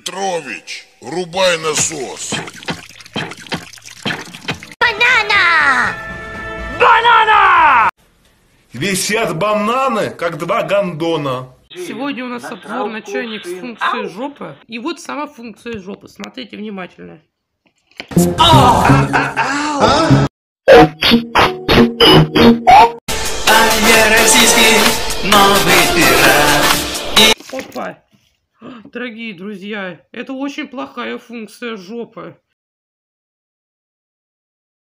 Петрович, рубай насос. Банана! Банана! Висят бананы, как два гондона. Сегодня у нас обзор на чайник с функцией жопы. И вот сама функция жопы. Смотрите внимательно. Российский новый пират. Опа! Дорогие друзья, это очень плохая функция жопы.